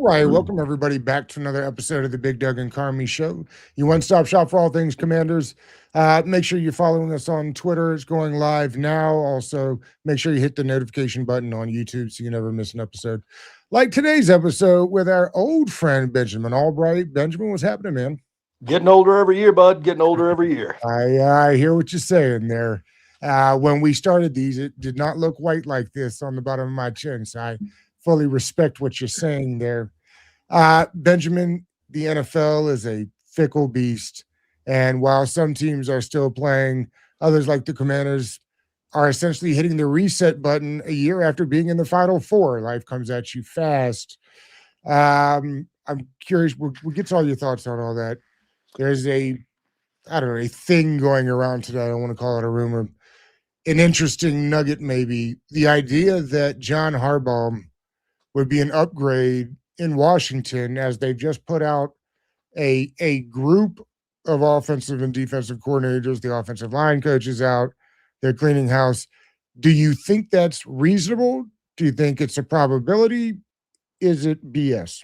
right, welcome everybody back to another episode of the Big Doug and Carmi Show. Your one-stop shop for all things Commanders. Make sure you're following us on Twitter. It's going live now. Also, make sure you hit the notification button on YouTube so you never miss an episode. Like today's episode with our old friend Benjamin Allbright. Benjamin, what's happening, man? Getting older every year, bud. Getting older every year. I hear what you're saying there. When we started these, it did not look white like this on the bottom of my chin. So I fully respect what you're saying there. Benjamin, the NFL is a fickle beast. And while some teams are still playing, others like the Commanders are essentially hitting the reset button a year after being in the Final Four. Life comes at you fast. I'm curious. We'll get to all your thoughts on all that. There's a thing going around today. I don't want to call it a rumor. An interesting nugget, maybe. The idea that John Harbaugh would be an upgrade in Washington, as they've just put out a group of offensive and defensive coordinators, the offensive line coaches out, they're cleaning house. Do you think that's reasonable? Do you think it's a probability? Is it BS?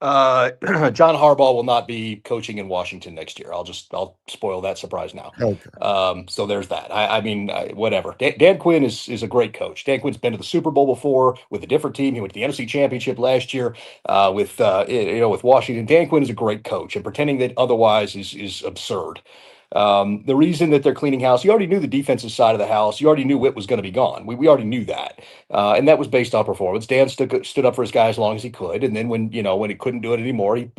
John Harbaugh will not be coaching in Washington next year. I'll spoil that surprise now. Okay. So there's that. I mean, whatever. Dan Quinn is a great coach. Dan Quinn's been to the Super Bowl before with a different team. He went to the NFC Championship last year with Washington. Dan Quinn is a great coach, and pretending that otherwise is absurd. The reason that they're cleaning house, you already knew the defensive side of the house. You already knew Witt was going to be gone. We already knew that. And that was based on performance. Dan stood up for his guy as long as he could. And then when he couldn't do it anymore, he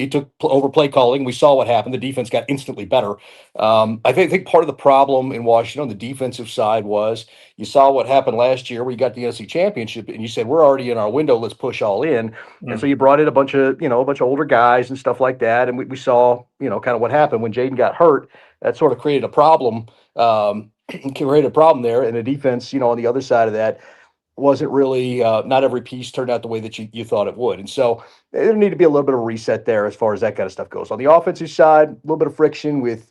took over play calling. We saw what happened. The defense got instantly better. I think part of the problem in Washington on the defensive side was you saw what happened last year where you got the NFC Championship and you said, we're already in our window. Let's push all in. Mm-hmm. And so you brought in a bunch of older guys and stuff like that. And we saw, kind of what happened when Jaden got hurt. That sort of created a problem. Created a problem there. And the defense, on the other side of that, wasn't really not every piece turned out the way that you thought it would. And so there needed to be a little bit of reset there as far as that kind of stuff goes. On the offensive side, a little bit of friction with,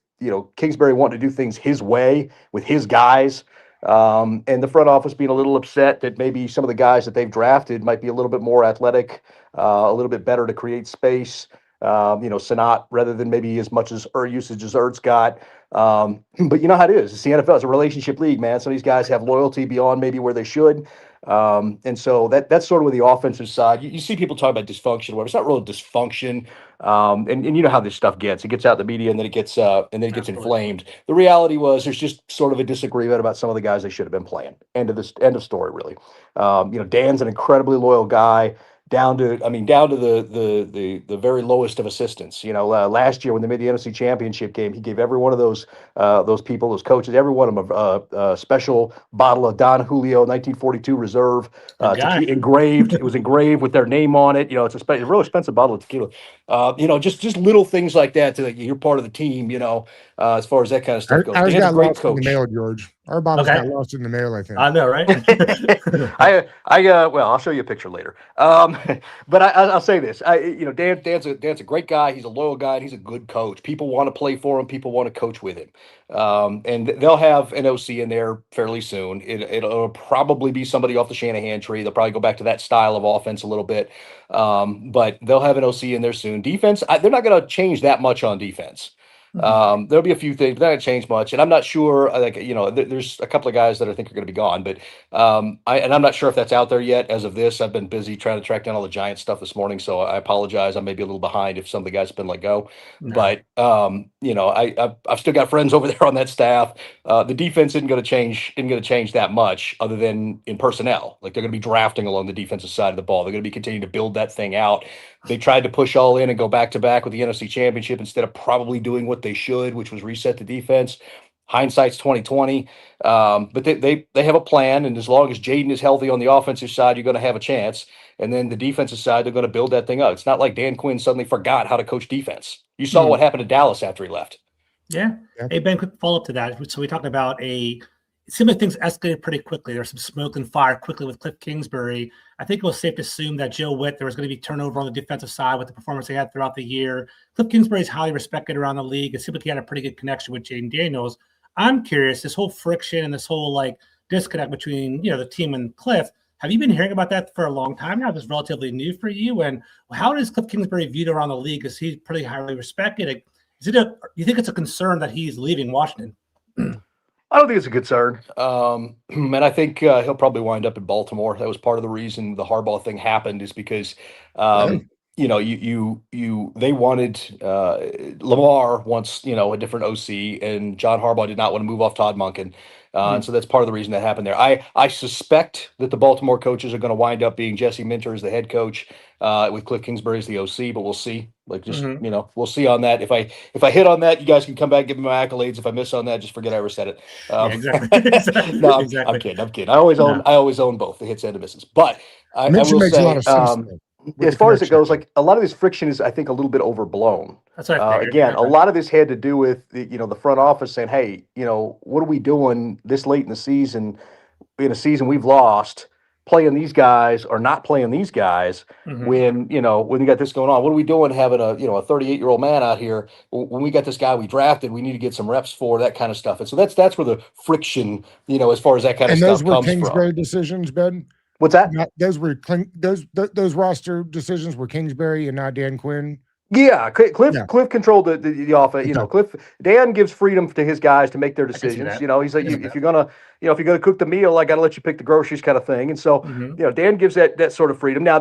Kingsbury wanting to do things his way with his guys. And the front office being a little upset that maybe some of the guys that they've drafted might be a little bit more athletic, a little bit better to create space. Sanat rather than maybe as much as usage as Ertz got. But you know how it is. It's the NFL. It's a relationship league, man. Some of these guys have loyalty beyond maybe where they should. And so that's sort of with the offensive side. You see people talk about dysfunction, whatever. It's not really dysfunction. And you know how this stuff gets. It gets out in the media and then it gets inflamed. The reality was there's just sort of a disagreement about some of the guys they should have been playing. End of story, really. Dan's an incredibly loyal guy. Down to the very lowest of assistants. Last year when they made the NFC Championship game, he gave every one of those people, those coaches, every one of them a special bottle of Don Julio 1942 Reserve engraved. It was engraved with their name on it. It's a real expensive bottle of tequila. Just little things like that. You're part of the team. As far as that kind of stuff goes. Ours got lost in the mail, George. Our bottles got lost in the mail, I think. I know, right? Well, I'll show you a picture later. But I'll say this. Dan's a great guy. He's a loyal guy. And he's a good coach. People want to play for him. People want to coach with him. And they'll have an OC in there fairly soon. It'll probably be somebody off the Shanahan tree. They'll probably go back to that style of offense a little bit. But they'll have an OC in there soon. Defense, they're not going to change that much on defense. There'll be a few things, but not going to change much. And I'm not sure, there's a couple of guys that I think are going to be gone, but I'm not sure if that's out there yet as of this. I've been busy trying to track down all the Giants stuff this morning, so I apologize. I may be a little behind if some of the guys have been let go. No. But, I've still got friends over there on that staff. The defense isn't going to change that much other than in personnel. Like they're going to be drafting along the defensive side of the ball. They're going to be continuing to build that thing out. They tried to push all in and go back to back with the NFC Championship instead of probably doing what they should, which was reset the defense. Hindsight's 2020. But they have a plan, and as long as Jaden is healthy on the offensive side, you're going to have a chance. And then the defensive side, they're going to build that thing up. It's not like Dan Quinn suddenly forgot how to coach defense. You saw what happened to Dallas after he left. Yeah. Hey, Ben, quick follow-up to that. So we talked about it seemed like things escalated pretty quickly. There was some smoke and fire quickly with Cliff Kingsbury. I think it was safe to assume that Joe Witt, there was going to be turnover on the defensive side with the performance they had throughout the year. Cliff Kingsbury is highly respected around the league. It seemed like he had a pretty good connection with Jaden Daniels. I'm curious, this whole friction and this whole disconnect between the team and Cliff, Have you been hearing about that for a long time now? This is relatively new for you. And how does Cliff Kingsbury viewed around the league? Is he pretty highly respected? Do you think it's a concern that he's leaving Washington? I don't think it's a concern. And I think he'll probably wind up in Baltimore. That was part of the reason the Harbaugh thing happened, is because they wanted Lamar wants, a different OC, and John Harbaugh did not want to move off Todd Monken. And so that's part of the reason that happened there. I suspect that the Baltimore coaches are going to wind up being Jesse Minter as the head coach, with Cliff Kingsbury as the OC, but we'll see. We'll see on that. If I hit on that, you guys can come back, give me my accolades. If I miss on that, just forget I ever said it. Exactly. No, Exactly. I'm kidding. I always own both the hits and the misses. But I will makes say, a lot of sense, as far as it goes, like a lot of this friction is, I think, a little bit overblown. That's what I figured. Again, a lot of this had to do with the front office saying, "Hey, what are we doing this late in the season? In a season we've lost, playing these guys or not playing these guys when you got this going on? What are we doing having a 38-year-old man out here when we got this guy we drafted? We need to get some reps for that kind of stuff." And so that's where the friction, as far as that kind of stuff comes from. And those were Kingsbury decisions, Ben? What's that? Those roster decisions were Kingsbury and not Dan Quinn. Yeah, Cliff controlled the offense. Dan gives freedom to his guys to make their decisions. He's like, if you're gonna cook the meal, I got to let you pick the groceries, kind of thing. And so, Dan gives that sort of freedom. Now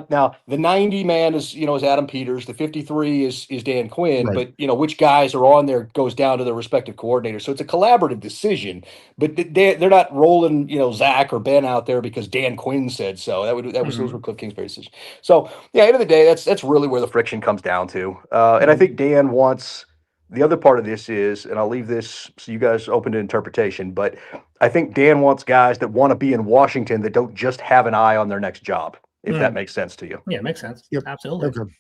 the 90 man is Adam Peters. The 53 is Dan Quinn. Right. But which guys are on there goes down to their respective coordinators. So it's a collaborative decision. But they're not rolling Zach or Ben out there because Dan Quinn said so. Those were Cliff Kingsbury's decisions. So end of the day, that's really where the friction comes down to. And I think Dan wants. The other part of this is, and I'll leave this so you guys open to interpretation, but I think Dan wants guys that want to be in Washington that don't just have an eye on their next job, if that makes sense to you. Yeah, it makes sense. Yep. Absolutely. Okay.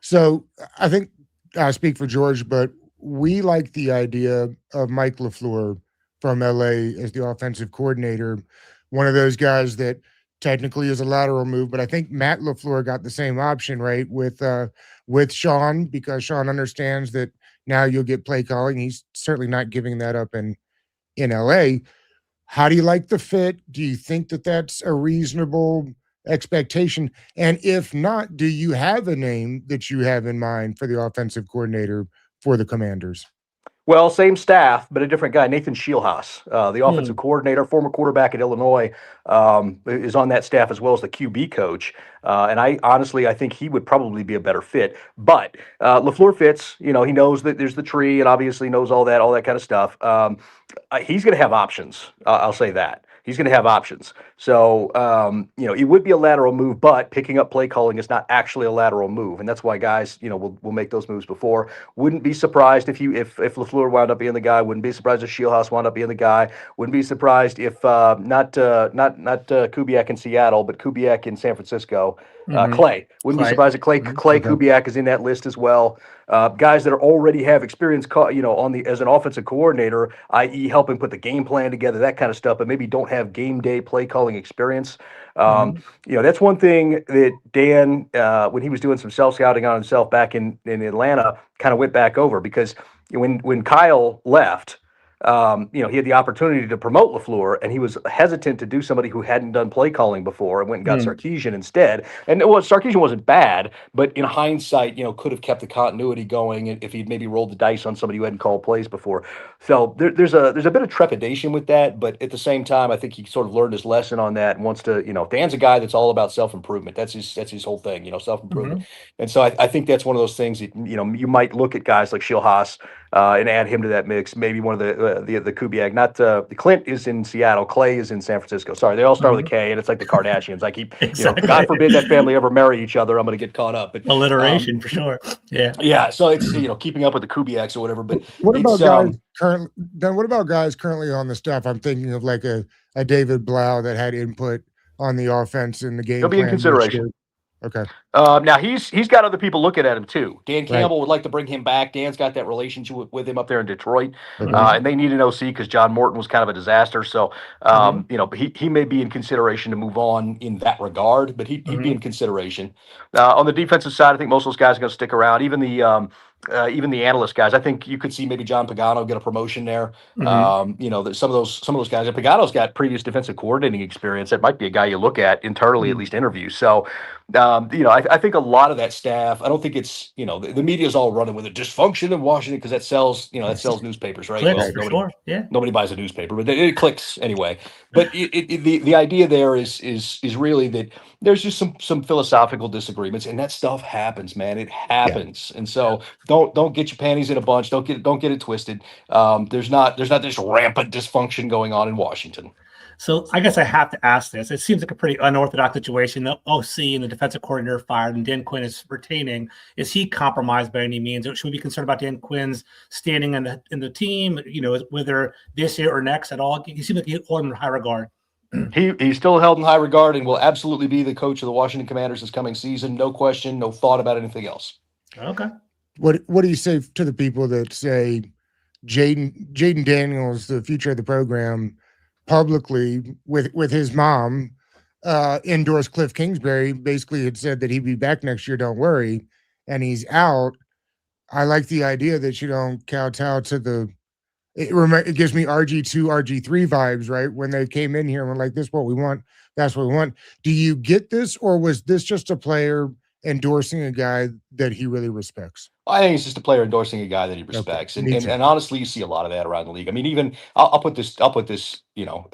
So I think I speak for George, but we like the idea of Mike LaFleur from LA as the offensive coordinator, one of those guys that technically is a lateral move, but I think Matt LaFleur got the same option, right, with Sean, because Sean understands that now you'll get play calling. He's certainly not giving that up in LA. How do you like the fit? Do you think that that's a reasonable expectation? And if not, do you have a name that you have in mind for the offensive coordinator for the Commanders? Well, same staff, but a different guy, Nathan Shielhaus, the offensive coordinator, former quarterback at Illinois, is on that staff as well as the QB coach. And I think he would probably be a better fit. But LaFleur fits, he knows that there's the tree and obviously knows all that kind of stuff. He's going to have options. I'll say that. He's going to have options. So, it would be a lateral move, but picking up play calling is not actually a lateral move. And that's why guys, will make those moves before. Wouldn't be surprised if LaFleur wound up being the guy. Wouldn't be surprised if Shielhaus wound up being the guy. Wouldn't be surprised if not Kubiak in Seattle, but Kubiak in San Francisco. Clay. Wouldn't be surprised if Clay Kubiak is in that list as well. Guys that already have experience, as an offensive coordinator, i.e., helping put the game plan together, that kind of stuff, but maybe don't have game day play calling experience. That's one thing that Dan, when he was doing some self scouting on himself back in Atlanta, kind of went back over, because when Kyle left. He had the opportunity to promote LaFleur, and he was hesitant to do somebody who hadn't done play calling before, and went and got Sarkisian instead. And Sarkisian wasn't bad, but in hindsight, could have kept the continuity going if he'd maybe rolled the dice on somebody who hadn't called plays before. So there's a bit of trepidation with that, but at the same time, I think he sort of learned his lesson on that and wants to, Dan's a guy that's all about self-improvement. That's his whole thing, self-improvement. And so I think that's one of those things that, you might look at guys like Shielhaus and add him to that mix. Maybe one of the Kubiak, not Clint is in Seattle, Clay is in San Francisco. Sorry, they all start with a K, and it's like the Kardashians. I keep, God forbid that family ever marry each other. I'm going to get caught up. But alliteration for sure. Yeah. So it's keeping up with the Kubiaks or whatever. But what about guys currently? Then what about guys currently on the staff? I'm thinking of like a David Blau that had input on the offense in the game. He'll be in consideration. Okay. Now he's got other people looking at him too. Dan Campbell would like to bring him back. Dan's got that relationship with him up there in Detroit, and they need an OC because John Morton was kind of a disaster. So, he may be in consideration to move on in that regard, but he'd be in consideration. On the defensive side, I think most of those guys are going to stick around. Even the even the analyst guys. I think you could see maybe John Pagano get a promotion there. You know, that some of those guys. And Pagano's got previous defensive coordinating experience. That might be a guy you look at internally, at least interview. So, you know, I think a lot of that staff. I don't think it's, you know, the media is all running with a dysfunction in Washington because that sells, you know, that sells newspapers, right? Clicks, Well, for sure. Yeah. nobody buys a newspaper, but it clicks anyway. But the idea there is really that there's just some philosophical disagreements, and that stuff happens, man. It happens, and so don't get your panties in a bunch. Don't get it twisted. There's not this rampant dysfunction going on in Washington. So I guess I have to ask this. It seems like a pretty unorthodox situation. The OC and the defensive coordinator fired, and Dan Quinn is retaining. Is he compromised by any means? Or should we be concerned about Dan Quinn's standing in the team? You know, whether this year or next at all? He seems like he holds him in high regard. He's still held in high regard and will absolutely be the coach of the Washington Commanders this coming season. No question, no thought about anything else. Okay. What do you say to the people that say Jaden Daniels, the future of the program, publicly with his mom endorsed Cliff Kingsbury, basically had said that he'd be back next year, don't worry, and he's out. I like the idea that you don't kowtow to it gives me RG2, RG3 vibes, right? When they came in here and were like, this is what we want, that's what we want. Do you get this, or was this just a player endorsing a guy that he really respects? I think it's just a player endorsing a guy that he respects, Okay. and honestly, you see a lot of that around the league. I mean, even I'll put this. You know,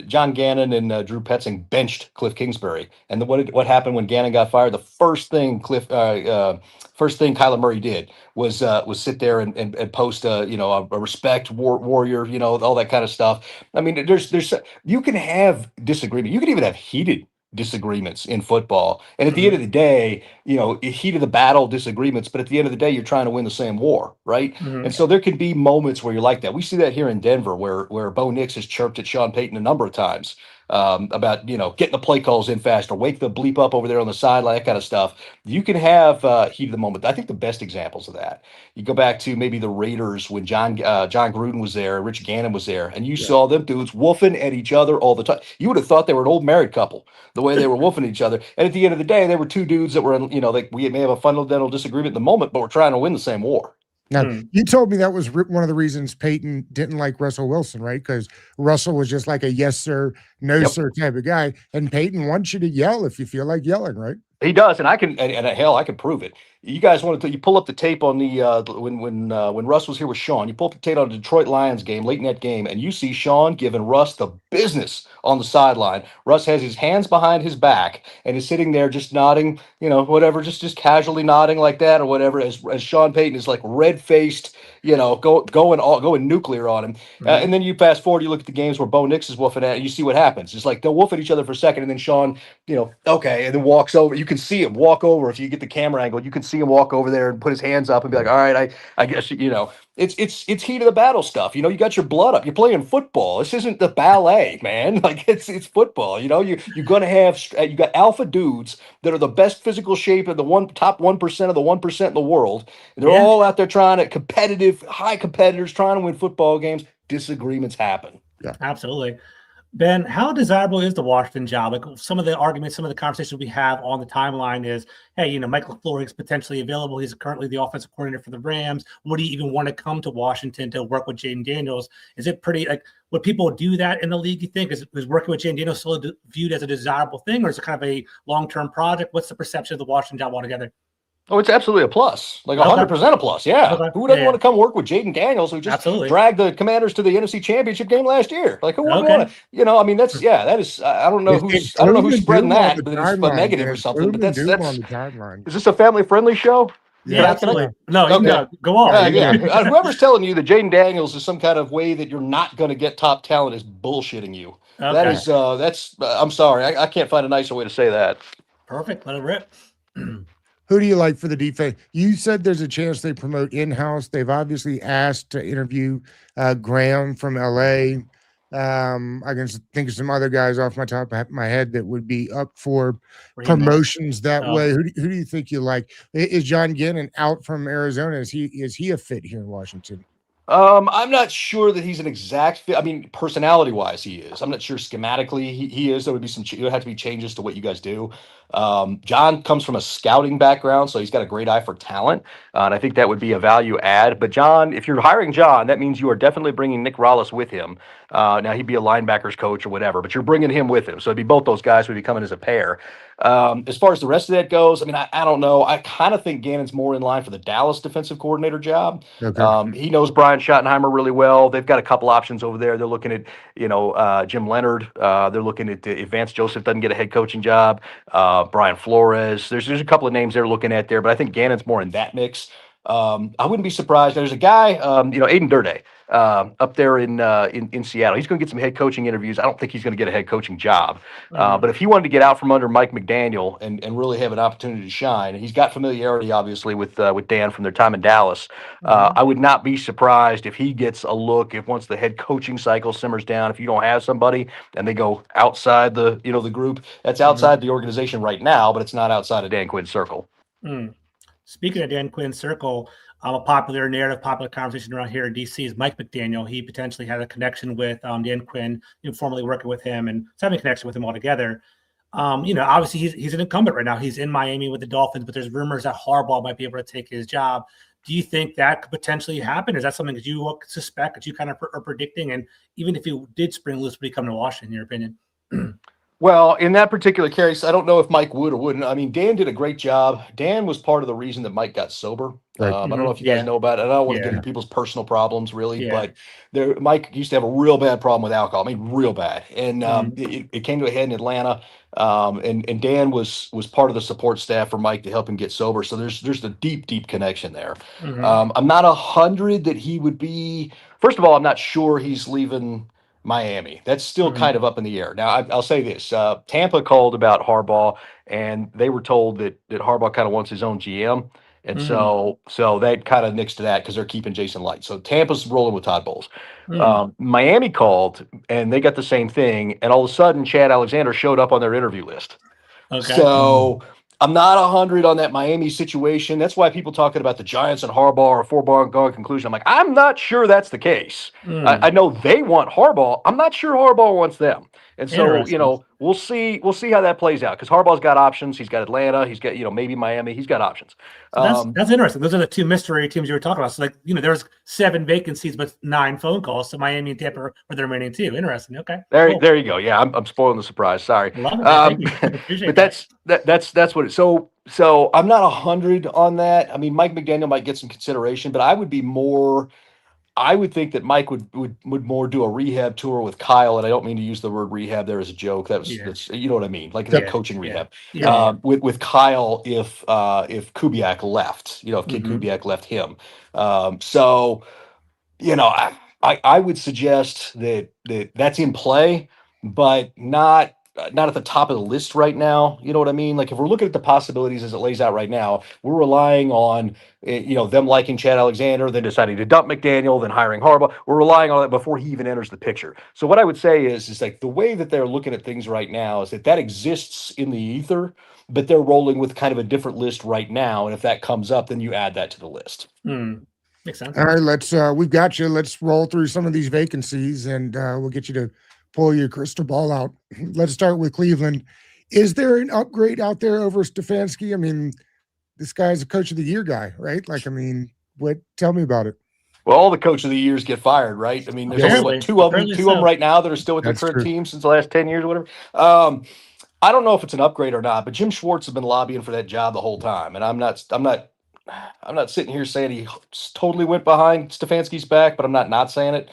John Gannon and Drew Petzing benched Cliff Kingsbury, and what happened when Gannon got fired? The first thing Kyler Murray did was sit there and post a respect warrior, you know, all that kind of stuff. I mean, there's you can have disagreement, you can even have heated disagreements in football, and at the end of the day, you know, heat of the battle disagreements, but at the end of the day, you're trying to win the same war, right? And so there can be moments where you're like that. We see that here in Denver, where Bo Nix has chirped at Sean Payton a number of times about, you know, getting the play calls in fast or wake the bleep up over there on the sideline, that kind of stuff. You can have heat of the moment. I think the best examples of that, you go back to maybe the Raiders when John Gruden was there, Rich Gannon was there, and you saw them dudes woofing at each other all the time. You would have thought they were an old married couple, the way they were woofing at each other. And at the end of the day, they were two dudes that were, you know, like we may have a fundamental disagreement in the moment, but we're trying to win the same war. Now, you told me that was one of the reasons Peyton didn't like Russell Wilson, right? Because Russell was just like a yes, sir, no, sir type of guy. And Peyton wants you to yell if you feel like yelling, right? He does, and I can, and hell, I can prove it. You guys wanted to, you pull up the tape on the when Russ was here with Sean. You pull up the tape on the Detroit Lions game, late in that game, and you see Sean giving Russ the business on the sideline. Russ has his hands behind his back and is sitting there just nodding, you know, whatever, just casually nodding like that or whatever. As Sean Payton is like red faced, you know, going nuclear on him. And then you fast forward, you look at the games where Bo Nix is woofing at, and you see what happens. It's like they'll woof at each other for a second, and then Sean, you know, okay, and then walks over. You can see him walk over. If you get the camera angle, you can see him walk over there and put his hands up and be like, all right, I guess, you know, it's heat of the battle stuff. You know, you got your blood up. You're playing football. This isn't the ballet, man. Like it's football. You know, you're gonna have, you got alpha dudes that are the best physical shape of the top 1% of the 1% in the world. They're all out there trying to high competitors trying to win football games. Disagreements happen. Yeah, absolutely. Ben, how desirable is the Washington job? Like some of the arguments, some of the conversations we have on the timeline is, hey, you know, Mike LaFleur is potentially available. He's currently the offensive coordinator for the Rams. Would he even want to come to Washington to work with Jaden Daniels? Is it pretty, like, would people do that in the league, you think? Is working with Jaden Daniels still viewed as a desirable thing, or is it kind of a long-term project? What's the perception of the Washington job altogether? Oh, it's absolutely a plus, like 100% a plus. Yeah. Okay. Who doesn't want to come work with Jaden Daniels, who just dragged the Commanders to the NFC Championship game last year? Like, who wouldn't want to? You know, I mean, that is. I don't know who's spreading that, but it's a negative or something. But that's. Is this a family-friendly show? Yeah, absolutely. No, go on. Whoever's telling you that Jaden Daniels is some kind of way that you're not going to get top talent is bullshitting you. Okay. That is. That's. I'm sorry. I can't find a nicer way to say that. Perfect. Let it rip. Who do you like for the defense? You said there's a chance they promote in-house. They've obviously asked to interview Graham from LA. I can think of some other guys off my top of my head that would be up for promotions that way. Who do you think you like? Is John Gannon out from Arizona? Is he a fit here in Washington? I'm not sure that he's an exact fit. I mean, personality-wise, he is. I'm not sure schematically he is. There would have to be changes to what you guys do. John comes from a scouting background, so he's got a great eye for talent, and I think that would be a value add. But John, if you're hiring John, that means you are definitely bringing Nick Rollis with him. Now he'd be a linebackers coach or whatever, but you're bringing him with him, so it'd be both those guys would be coming as a pair. As far as the rest of that goes, I mean, I don't know. I kind of think Gannon's more in line for the Dallas defensive coordinator job. Okay. He knows Brian Schottenheimer really well. They've got a couple options over there. They're looking at, Jim Leonard. They're looking at if Vance Joseph doesn't get a head coaching job. Brian Flores. There's a couple of names they're looking at there, but I think Gannon's more in that mix. I wouldn't be surprised. There's a guy, Aiden Durde, up there in Seattle. He's going to get some head coaching interviews. I don't think he's going to get a head coaching job. But if he wanted to get out from under Mike McDaniel and really have an opportunity to shine, he's got familiarity, obviously, with Dan from their time in Dallas. I would not be surprised if he gets a look if once the head coaching cycle simmers down, if you don't have somebody and they go outside the group, that's outside the organization right now, but it's not outside of Dan Quinn's circle. Speaking of Dan Quinn's circle, a popular narrative, popular conversation around here in DC is Mike McDaniel. He potentially had a connection with Dan Quinn, formerly working with him and having a connection with him altogether. Obviously he's an incumbent right now. He's in Miami with the Dolphins, but there's rumors that Harbaugh might be able to take his job. Do you think that could potentially happen? Is that something that you suspect, that you kind of are predicting? And even if he did spring loose, would he come to Washington, in your opinion? Well, in that particular case, I don't know if Mike would or wouldn't. I mean, Dan did a great job. Dan was part of the reason that Mike got sober. Right. I don't know if you guys know about it. I don't want to get into people's personal problems, really, but Mike used to have a real bad problem with alcohol. I mean, real bad. And it came to a head in Atlanta. And Dan was part of the support staff for Mike to help him get sober. So there's a deep connection there. I'm not 100 that he would be. First of all, I'm not sure he's leaving Miami. That's still kind of up in the air. Now, I'll say this. Tampa called about Harbaugh, and they were told that Harbaugh kind of wants his own GM. And so that kind of nixed to that because they're keeping Jason Light. So Tampa's rolling with Todd Bowles. Miami called, and they got the same thing. And all of a sudden, Chad Alexander showed up on their interview list. Okay. So I'm not 100 on that Miami situation. That's why people talking about the Giants and Harbaugh or a foregone conclusion. I'm like, I'm not sure that's the case. I know they want Harbaugh. I'm not sure Harbaugh wants them. And so, we'll see how that plays out because Harbaugh's got options. He's got Atlanta. He's got, maybe Miami. He's got options. That's interesting. Those are the two mystery teams you were talking about. So, there's 7 vacancies, but 9 phone calls. So Miami and Tampa are the remaining 2. Interesting. Okay. There you go. Yeah, I'm spoiling the surprise. Sorry. Love it. But that's what it. So I'm not 100 on that. I mean, Mike McDaniel might get some consideration, but I would think that Mike would more do a rehab tour with Kyle, and I don't mean to use the word rehab there as a joke. That's you know what I mean, like that coaching rehab. With Kyle if Kubiak left, if Kid Kubiak left him. I would suggest that's in play, but not at the top of the list right now. You know what I mean? Like if we're looking at the possibilities as it lays out right now, we're relying on, them liking Chad Alexander, then deciding to dump McDaniel, then hiring Harbaugh. We're relying on that before he even enters the picture. So what I would say is like the way that they're looking at things right now is that exists in the ether, but they're rolling with kind of a different list right now. And if that comes up, then you add that to the list. Makes sense. All right, we've got you. Let's roll through some of these vacancies and we'll get you to pull your crystal ball out. Let's start with Cleveland. Is there an upgrade out there over Stefanski? I mean, this guy's a coach of the year guy, right? Tell me about it. Well, all the coach of the years get fired, right? I mean, there's only two of them right now that are still with their current team since the last 10 years or whatever. I don't know if it's an upgrade or not, but Jim Schwartz has been lobbying for that job the whole time. And I'm not sitting here saying he totally went behind Stefanski's back, but I'm not saying it.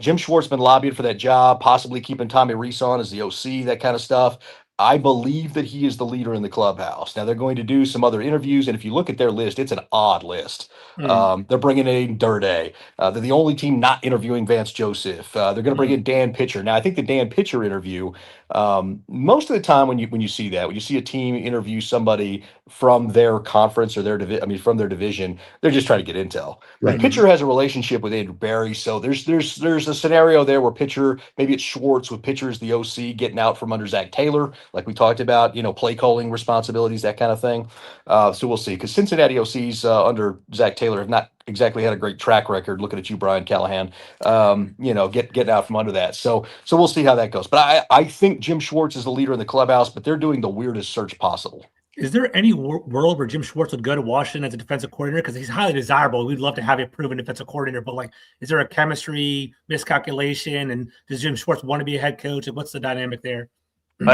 Jim Schwartz has been lobbying for that job, possibly keeping Tommy Rees on as the OC, that kind of stuff. I believe that he is the leader in the clubhouse. Now they're going to do some other interviews, and if you look at their list, it's an odd list. They're bringing in Durde. They're the only team not interviewing Vance Joseph. They're going to bring in Dan Pitcher. Now I think the Dan Pitcher interview, most of the time when you see that, when you see a team interview somebody from their conference or from their division, they're just trying to get intel. Right. Pitcher has a relationship with Andrew Barry, so there's a scenario there where Pitcher, maybe it's Schwartz with Pitcher as the OC getting out from under Zach Taylor. like we talked about, play calling responsibilities, that kind of thing. So we'll see, because Cincinnati OCs under Zach Taylor have not exactly had a great track record. Looking at you, Brian Callahan, getting out from under that. So we'll see how that goes. But I think Jim Schwartz is the leader in the clubhouse, but they're doing the weirdest search possible. Is there any world where Jim Schwartz would go to Washington as a defensive coordinator? Because he's highly desirable. We'd love to have a proven defensive coordinator, but is there a chemistry miscalculation? And does Jim Schwartz want to be a head coach? And what's the dynamic there?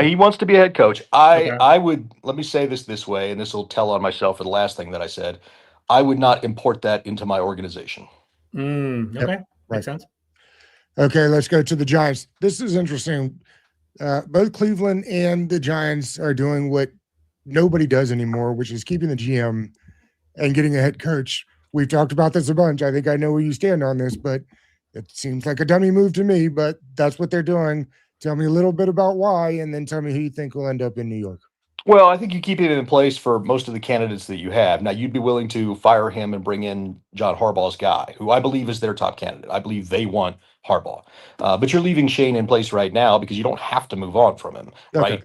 He wants to be a head coach. Okay. I would, let me say this way, and this will tell on myself for the last thing that I said. I would not import that into my organization. Okay, Yep. makes sense. Okay, let's go to the Giants. This is interesting. Both Cleveland and the Giants are doing what nobody does anymore, which is keeping the GM and getting a head coach. We've talked about this a bunch. I think I know where you stand on this, but it seems like a dummy move to me, but that's what they're doing. Tell me a little bit about why, and then tell me who you think will end up in New York. Well, I think you keep it in place for most of the candidates that you have. Now, you'd be willing to fire him and bring in John Harbaugh's guy, who I believe is their top candidate. I believe they want Harbaugh. But you're leaving Shane in place right now because you don't have to move on from him, right?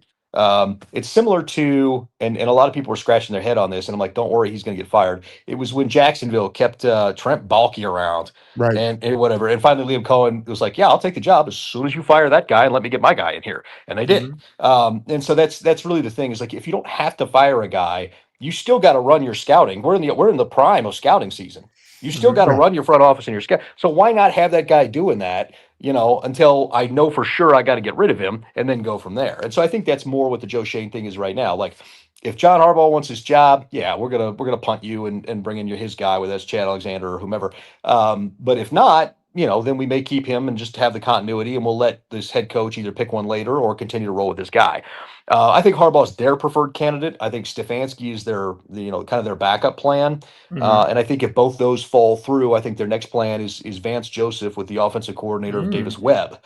It's similar to, and a lot of people were scratching their head on this, and I'm like, don't worry, he's going to get fired. It was when Jacksonville kept Trent Baalke around, Right. and whatever. And finally, Liam Cohen was like, yeah, I'll take the job as soon as you fire that guy and let me get my guy in here. And they did. And so that's really the thing, is like, if you don't have to fire a guy, you still got to run your scouting. We're in the prime of scouting season. You still got to run your front office and your scout. So why not have that guy doing that, until I know for sure I got to get rid of him, and then go from there. And so I think that's more what the Joe Shane thing is right now. Like, if John Harbaugh wants his job, yeah, we're gonna punt you and bring in his guy, whether that's Chad Alexander or whomever. But if not, then we may keep him and just have the continuity, and we'll let this head coach either pick one later or continue to roll with this guy. I think Harbaugh's their preferred candidate. I think Stefanski is their, kind of their backup plan. And I think if both those fall through, I think their next plan is Vance Joseph with the offensive coordinator of Davis Webb.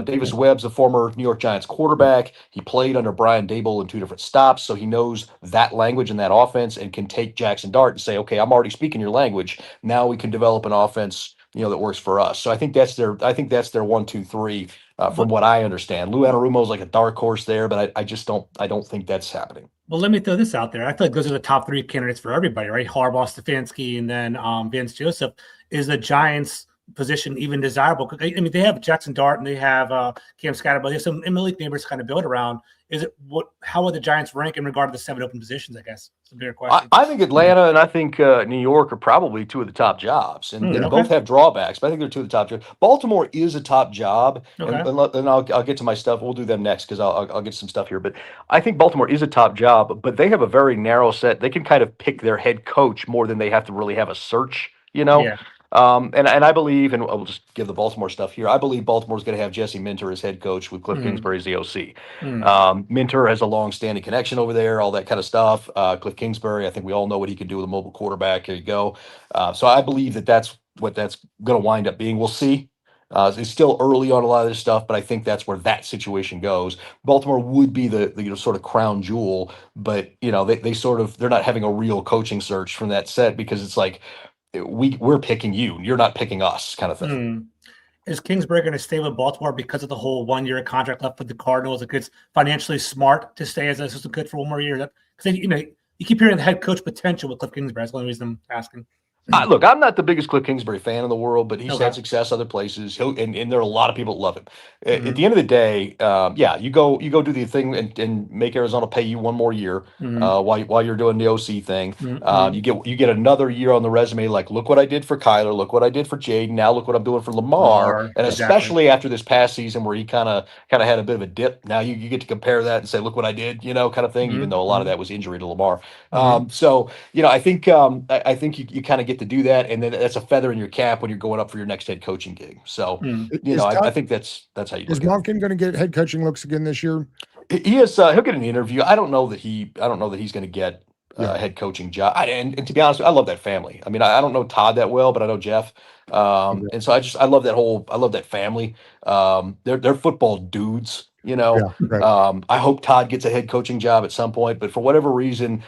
Davis Webb's a former New York Giants quarterback. He played under Brian Daboll in 2 different stops, so he knows that language and that offense, and can take Jackson Dart and say, okay, I'm already speaking your language. Now we can develop an offense that works for us. So I think that's their 1, 2, 3, from what I understand. Lou Anarumo is like a dark horse there, but I don't think that's happening. Well, let me throw this out there. I feel like those are the top 3 candidates for everybody, right? Harbaugh, Stefanski, and then Vance Joseph. Is the Giants' position even desirable? I mean, they have Jackson Dart and they have Cam Scatterbo. They have some Malik neighbors kind of build around. How would the Giants rank in regard to the 7 open positions, I guess? It's a bigger question. I think Atlanta and I think New York are probably 2 of the top jobs, and they both have drawbacks, but I think they're 2 of the top jobs. Baltimore is a top job, and I'll get to my stuff. We'll do them next because I'll get some stuff here. But I think Baltimore is a top job, but they have a very narrow set. They can kind of pick their head coach more than they have to really have a search, Yeah. And I believe, and I'll just give the Baltimore stuff here, I believe Baltimore's going to have Jesse Minter as head coach with Cliff Kingsbury as the OC. Minter has a long-standing connection over there, all that kind of stuff. Cliff Kingsbury, I think we all know what he can do with a mobile quarterback. Here you go. So I believe that's what that's going to wind up being. We'll see. It's still early on a lot of this stuff, but I think that's where that situation goes. Baltimore would be the sort of crown jewel, but they're not having a real coaching search from that set, because it's like, we're picking you, you're not picking us, kind of thing. Is Kingsbury going to stay with Baltimore because of the whole 1-year contract left with the Cardinals? Like, it's financially smart to stay as an assistant coach for 1 more year. Because you keep hearing the head coach potential with Cliff Kingsbury. That's the only reason I'm asking. Look, I'm not the biggest Cliff Kingsbury fan in the world, but he's had success other places. And there are a lot of people that love him. At the end of the day, you go do the thing and make Arizona pay you 1 more year while you're doing the OC thing. You get another year on the resume. Like, look what I did for Kyler. Look what I did for Jaden. Now look what I'm doing for Lamar. And especially after this past season where he kind of had a bit of a dip. Now you get to compare that and say, look what I did, kind of thing. Even though a lot of that was injury to Lamar. So I think you kind of get to do that, and then that's a feather in your cap when you're going up for your next head coaching gig. So I think that's how you. Is Monken going to get head coaching looks again this year? He is. He'll get an interview. I don't know that he's going to get a head coaching job. And to be honest, I love that family. I mean, I don't know Todd that well, but I know Jeff. And so I love that family. They're football dudes. I hope Todd gets a head coaching job at some point, but for whatever reason,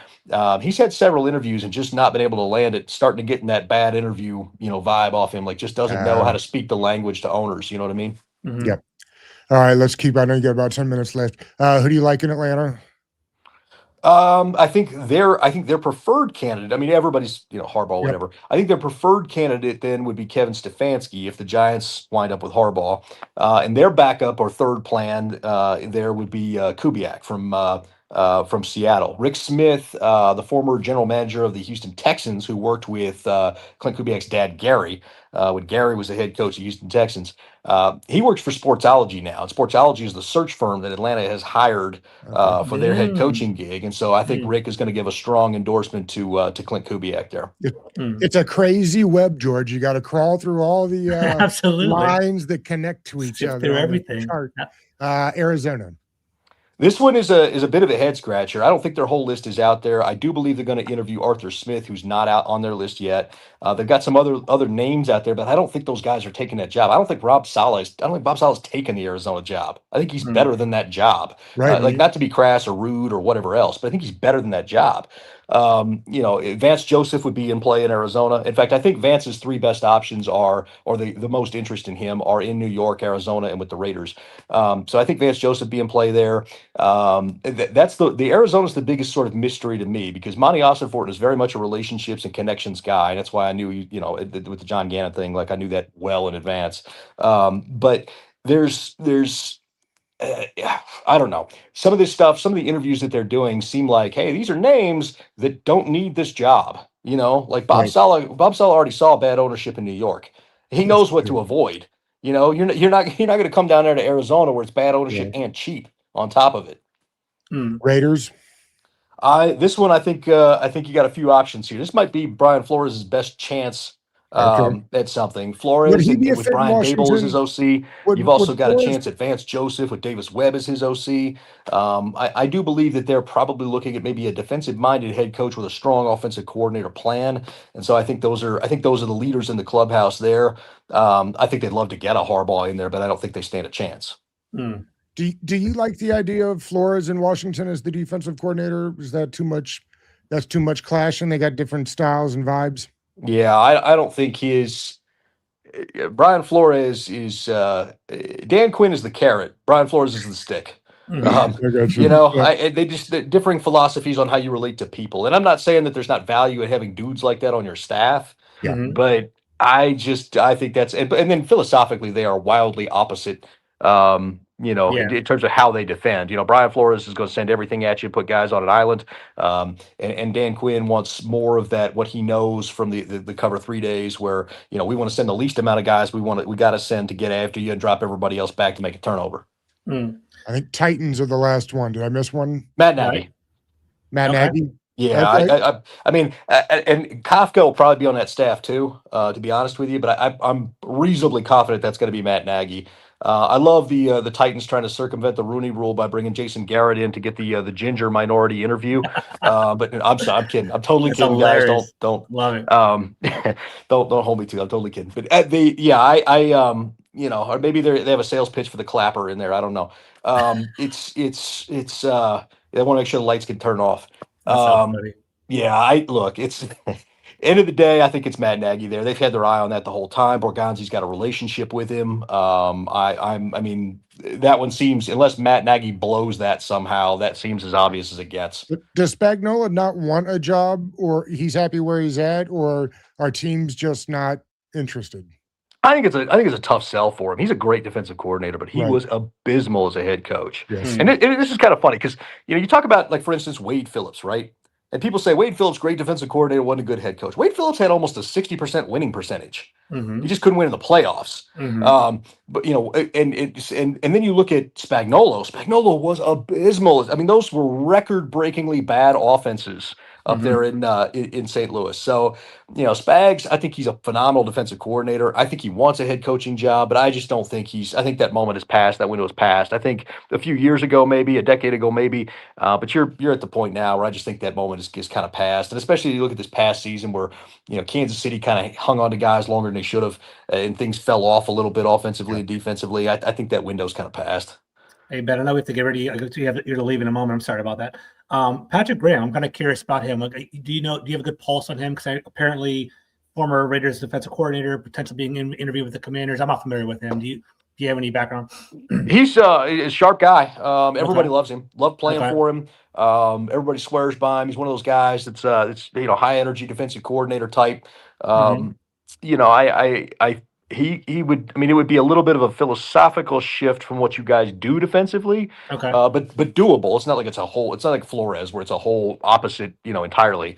he's had several interviews and just not been able to land it, starting to get in that bad interview, vibe off him, like just doesn't know how to speak the language to owners. You know what I mean? Yeah. All right, let's keep. I know you got about 10 minutes left. Who do you like in Atlanta? I think their preferred candidate. I mean, everybody's Harbaugh, Yep. whatever. I think their preferred candidate then would be Kevin Stefanski if the Giants wind up with Harbaugh, and their backup or third plan there would be Kubiak from Seattle. Rick Smith, the former general manager of the Houston Texans, who worked with Clint Kubiak's dad Gary when Gary was the head coach of the Houston Texans. He works for Sportsology now. And Sportsology is the search firm that Atlanta has hired for their head coaching gig. And so I think Rick is going to give a strong endorsement to Clint Kubiak there. It's a crazy web, George. You got to crawl through all the absolutely lines that connect to each other. Through everything. Arizona. This one is a bit of a head scratcher. I don't think their whole list is out there. I do believe they're going to interview Arthur Smith, who's not out on their list yet. They've got some other names out there, but I don't think those guys are taking that job. I don't think Bob Saleh's taken the Arizona job. I think he's better than that job. Right. Like, not to be crass or rude or whatever else, but I think he's better than that job. Vance Joseph would be in play in Arizona. In fact, I think Vance's three best options are, or the most interest in him are in New York, Arizona, and with the Raiders. So I think Vance Joseph be in play there. That's the Arizona's the biggest sort of mystery to me, because Monty Ossenfort is very much a relationships and connections guy. And that's why I knew, with the John Gannon thing, like I knew that well in advance. But there's I don't know. Some of this stuff, some of the interviews that they're doing seem like, hey, these are names that don't need this job. Like Bob Saleh. Bob Saleh already saw bad ownership in New York. He knows what to avoid. You're not going to come down there to Arizona where it's bad ownership and cheap on top of it. Raiders. This one, I think you got a few options here. This might be Brian Flores' best chance at something. Flores and with Brian Dable as his OC. You've also got a chance at Vance Joseph with Davis Webb as his OC. I do believe that they're probably looking at maybe a defensive-minded head coach with a strong offensive coordinator plan. And so I think those are the leaders in the clubhouse there. I think they'd love to get a Harbaugh in there, but I don't think they stand a chance. Do you like the idea of Flores in Washington as the defensive coordinator? Is that too much? That's too much clashing. They got different styles and vibes. Yeah, I don't think Brian Flores is Dan Quinn is the carrot. Brian Flores is the stick. They just differing philosophies on how you relate to people. And I'm not saying that there's not value in having dudes like that on your staff. Yeah. But I think that's and then philosophically they are wildly opposite. In terms of how they defend. Brian Flores is going to send everything at you, put guys on an island. And Dan Quinn wants more of that, what he knows from the cover 3 days, where, we want to send the least amount of guys we got to send to get after you and drop everybody else back to make a turnover. I think Titans are the last one. Did I miss one? Matt Nagy. Matt Nagy? Yeah, okay. I mean, and Kafka will probably be on that staff too, to be honest with you, but I'm reasonably confident that's going to be Matt Nagy. I love the Titans trying to circumvent the Rooney Rule by bringing Jason Garrett in to get the ginger minority interview. But I'm kidding. I'm totally kidding, hilarious. guys. Don't love it. Don't hold me to. I'm totally kidding. But or maybe they have a sales pitch for the clapper in there. I don't know. They want to make sure the lights can turn off. It's end of the day, I think it's Matt Nagy there. They've had their eye on that the whole time. Borgonzi's got a relationship with him. I mean, that one seems, unless Matt Nagy blows that somehow, that seems as obvious as it gets. Does Spagnuolo not want a job, or he's happy where he's at, or are teams just not interested? I think it's a tough sell for him. He's a great defensive coordinator, but he was abysmal as a head coach. Yes. And this is kind of funny because you talk about, like, for instance, Wade Phillips, right? And people say Wade Phillips, great defensive coordinator, wasn't a good head coach. Wade Phillips had almost a 60% winning percentage. He just couldn't win in the playoffs. But and then you look at Spagnuolo. Spagnuolo was abysmal. I mean, those were record-breakingly bad offenses up there in St. Louis. So, Spags, I think he's a phenomenal defensive coordinator. I think he wants a head coaching job, but I just don't think I think that moment has passed. That window has passed. I think a few years ago, maybe a decade ago, maybe. But you're at the point now where I just think that moment is kind of passed. And especially you look at this past season where, Kansas City kind of hung on to guys longer than they should have, and things fell off a little bit offensively and defensively. I think that window's kind of passed. Hey, Ben, I know we have to get ready. You're to leave in a moment. I'm sorry about that. Patrick Graham, I'm kind of curious about him. Like, do you have a good pulse on him? Because apparently former Raiders defensive coordinator, potentially being interviewed with the Commanders. I'm not familiar with him. Do you have any background? He's a sharp guy. Everybody Okay. loves him. Love playing Okay. for him. Everybody swears by him. He's one of those guys that's high energy defensive coordinator type. You know, he would. I mean, it would be a little bit of a philosophical shift from what you guys do defensively, Okay. but doable. It's not like it's a whole. It's not like Flores where it's a whole opposite. You know, entirely.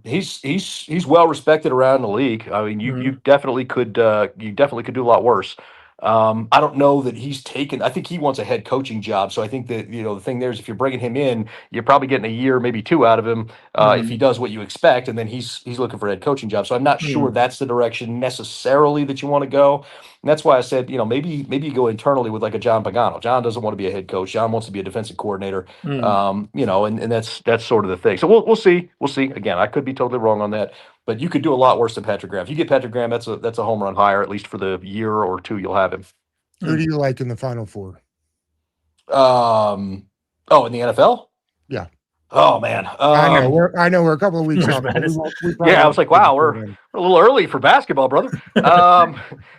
He's well respected around the league. I mean, you definitely could do a lot worse. I don't know that he's taken. I think he wants a head coaching job. So I think that the thing there is if you're bringing him in, you're probably getting a year, maybe two out of him if he does what you expect, and then he's looking for a head coaching job. So I'm not sure that's the direction necessarily that you want to go. And that's why I said maybe you go internally with like a John Pagano. John doesn't want to be a head coach. John wants to be a defensive coordinator. And that's sort of the thing. So we'll see. We'll see. Again, I could be totally wrong on that. But you could do a lot worse than Patrick Graham. If you get Patrick Graham, that's a home run hire, at least for the year or two you'll have him. Who do you like in the Final Four? In the NFL? Yeah. Oh man, I know we're a couple of weeks off. I was like, wow, we're a little early for basketball, brother.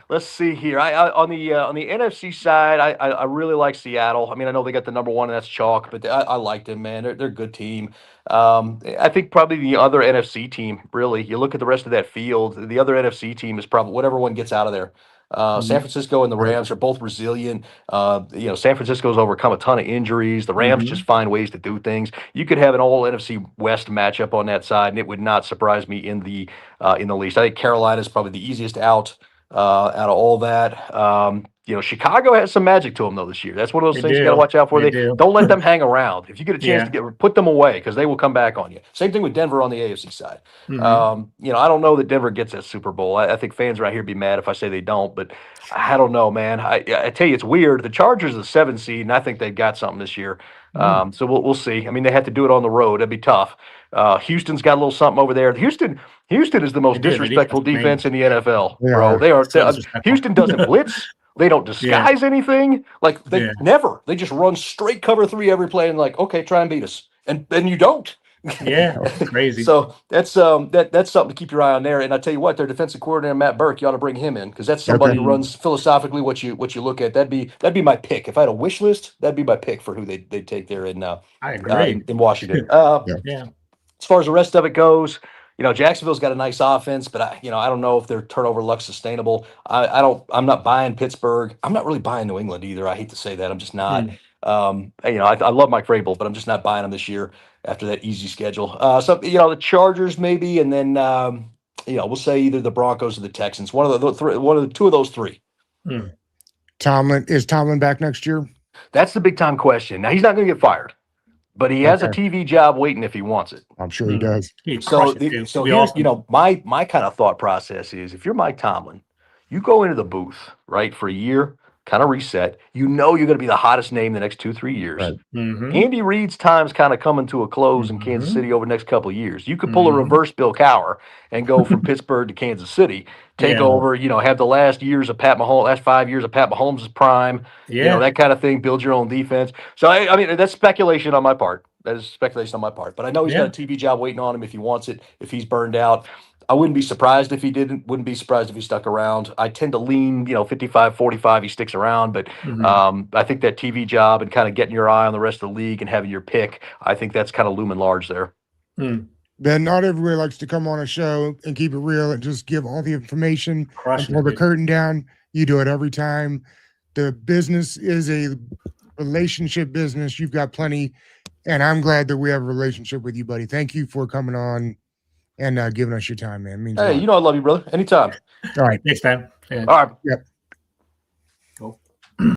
Let's see here. On the NFC side, I really like Seattle. I mean, I know they got the number one, and that's chalk, but I like them, man. They're a good team. I think probably the other NFC team, really, you look at the rest of that field, the other NFC team is probably whatever one gets out of there. San Francisco and the Rams are both resilient. San Francisco's overcome a ton of injuries. The Rams just find ways to do things. You could have an all NFC West matchup on that side, and it would not surprise me in the least. I think Carolina's probably the easiest out of all that. Chicago has some magic to them though this year. That's one of those things you got to watch out for. They don't let them hang around. If you get a chance to put them away because they will come back on you. Same thing with Denver on the AFC side. I don't know that Denver gets that Super Bowl. I think fans around here be mad if I say they don't, but I don't know, man. I tell you, it's weird. The Chargers are the 7th seed, and I think they've got something this year. So we'll see. I mean, they had to do it on the road. That'd be tough. Houston's got a little something over there. Houston is the most disrespectful defense in the NFL, bro. They are. Houston doesn't blitz. They don't disguise anything. Like they never. They just run straight cover 3 every play and like, okay, try and beat us, and you don't. Yeah, crazy. So that's something to keep your eye on there. And I tell you what, their defensive coordinator Matt Burke, you ought to bring him in because that's somebody who runs philosophically what you look at. That'd be my pick. If I had a wish list, that'd be my pick for who they'd take there in I agree. In Washington. As far as the rest of it goes, Jacksonville's got a nice offense, but I don't know if their turnover luck's sustainable. I'm not buying Pittsburgh. I'm not really buying New England either. I hate to say that. I'm just not. I love Mike Vrabel, but I'm just not buying him this year after that easy schedule. The Chargers maybe, and then we'll say either the Broncos or the Texans. One of the two of those three. Is Tomlin back next year? That's the big time question. Now he's not going to get fired. But he has a TV job waiting if he wants it. I'm sure he does. So here's, my kind of thought process is if you're Mike Tomlin, you go into the booth, right, for a year, kind of reset. You're going to be the hottest name the next 2-3 years. Right. Andy Reid's time's kind of coming to a close in Kansas City over the next couple of years. You could pull a reverse Bill Cowher and go from Pittsburgh to Kansas City, take over, have the last 5 years of Pat Mahomes' prime, that kind of thing, build your own defense. So, I mean, that's speculation on my part. That is speculation on my part. But I know he's got a TV job waiting on him if he wants it, if he's burned out. I wouldn't be surprised if he didn't. Wouldn't be surprised if he stuck around. I tend to lean, 55-45, he sticks around. But I think that TV job and kind of getting your eye on the rest of the league and having your pick, I think that's kind of looming large there. Ben, not everybody likes to come on a show and keep it real and just give all the information and pull the curtain down. You do it every time. The business is a relationship business. You've got plenty, and I'm glad that we have a relationship with you, buddy. Thank you for coming on and giving us your time, man. Hey, I love you, brother. Anytime. All right. Thanks, man. Yeah. All right. Yep.